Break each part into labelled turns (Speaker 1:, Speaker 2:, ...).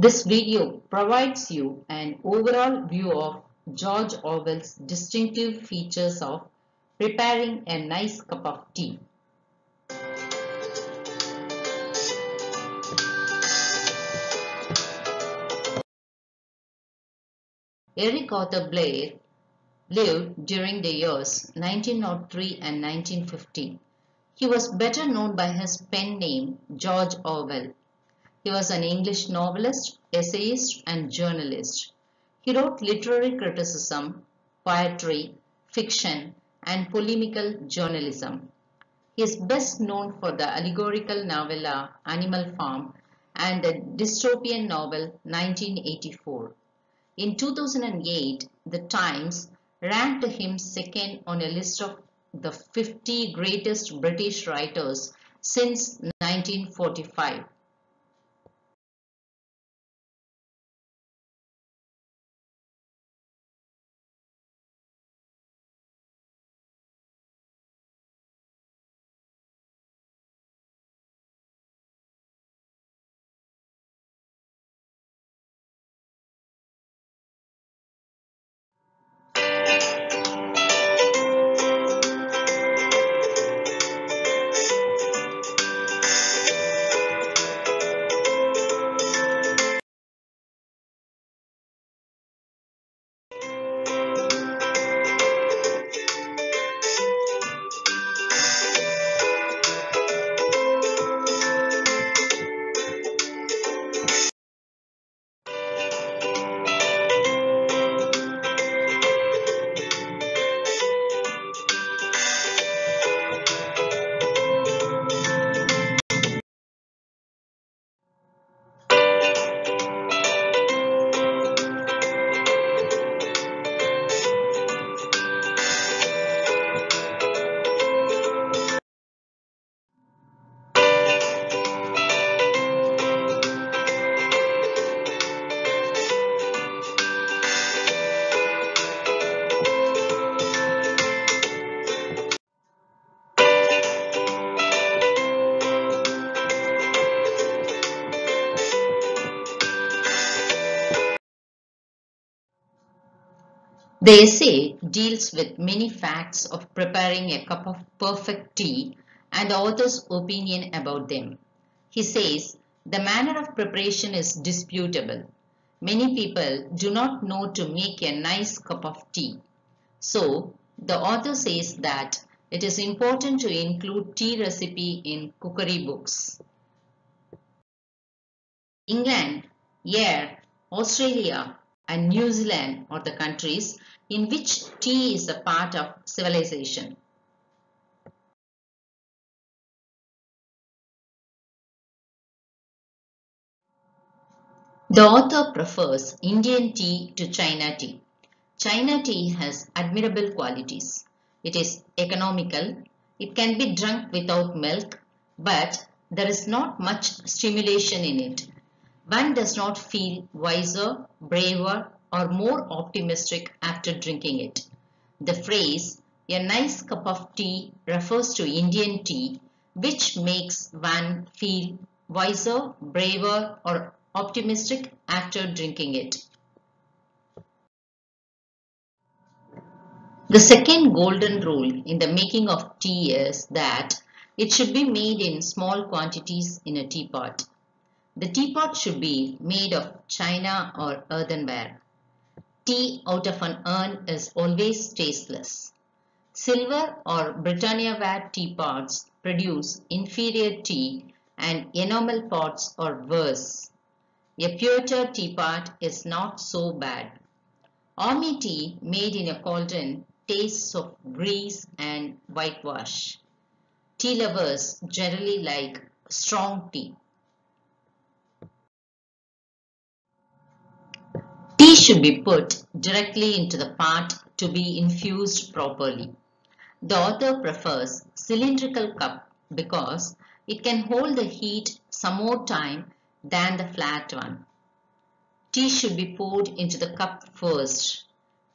Speaker 1: This video provides you an overall view of George Orwell's distinctive features of preparing a nice cup of tea. Eric Arthur Blair lived during the years 1903 and 1950. He was better known by his pen name George Orwell. He was an English novelist, essayist, and journalist. He wrote literary criticism, poetry, fiction, and polemical journalism. He is best known for the allegorical novella Animal Farm and the dystopian novel 1984. In 2008, The Times ranked him second on a list of the 50 greatest British writers since 1945. The essay deals with many facts of preparing a cup of perfect tea and the author's opinion about them. He says the manner of preparation is disputable. Many people do not know to make a nice cup of tea. So, the author says that it is important to include tea recipe in cookery books. England, Ayr, Australia, and New Zealand are the countries in which tea is a part of civilization. The author prefers Indian tea to China tea. China tea has admirable qualities. It is economical, it can be drunk without milk, but there is not much stimulation in it. One does not feel wiser, braver, or more optimistic after drinking it. The phrase, a nice cup of tea, refers to Indian tea, which makes one feel wiser, braver, or optimistic after drinking it. The second golden rule in the making of tea is that it should be made in small quantities in a teapot. The teapot should be made of china or earthenware. Tea out of an urn is always tasteless. Silver or Britannia-ware teapots produce inferior tea and enamel pots are worse. A pewter teapot is not so bad. Army tea made in a cauldron tastes of grease and whitewash. Tea lovers generally like strong tea. Tea should be put directly into the pot to be infused properly. The author prefers cylindrical cup because it can hold the heat some more time than the flat one. Tea should be poured into the cup first.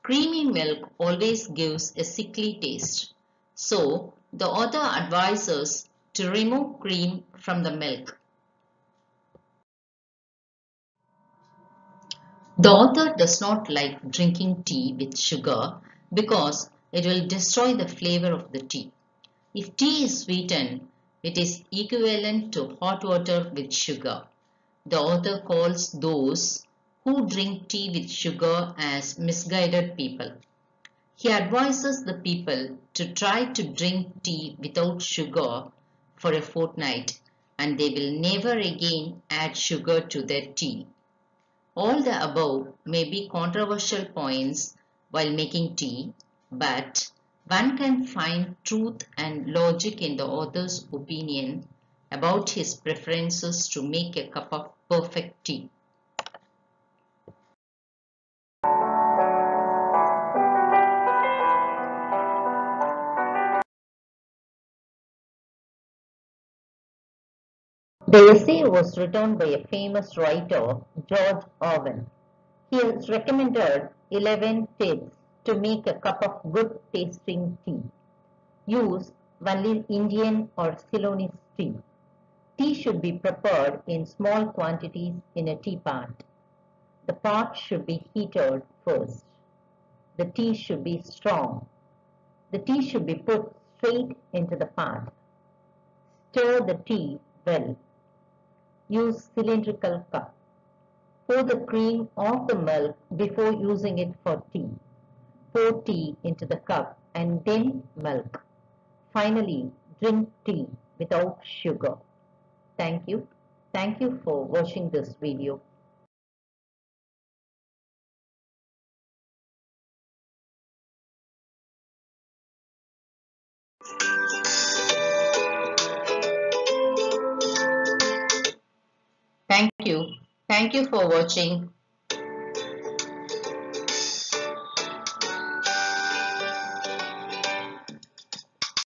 Speaker 1: Creamy milk always gives a sickly taste. So, the author advises to remove cream from the milk. The author does not like drinking tea with sugar because it will destroy the flavor of the tea. If tea is sweetened, it is equivalent to hot water with sugar. The author calls those who drink tea with sugar as misguided people. He advises the people to try to drink tea without sugar for a fortnight and they will never again add sugar to their tea. All the above may be controversial points while making tea, but one can find truth and logic in the author's opinion about his preferences to make a cup of perfect tea. The essay was written by a famous writer, George Orwell. He has recommended 11 tips to make a cup of good tasting tea. Use only Indian or Ceylonese tea. Tea should be prepared in small quantities in a teapot. The pot should be heated first. The tea should be strong. The tea should be put straight into the pot. Stir the tea well. Use cylindrical cup. Pour the cream or the milk before using it for tea. Pour tea into the cup and then milk. Finally, drink tea without sugar. Thank you. Thank you for watching this video. Thank you. Thank you for watching.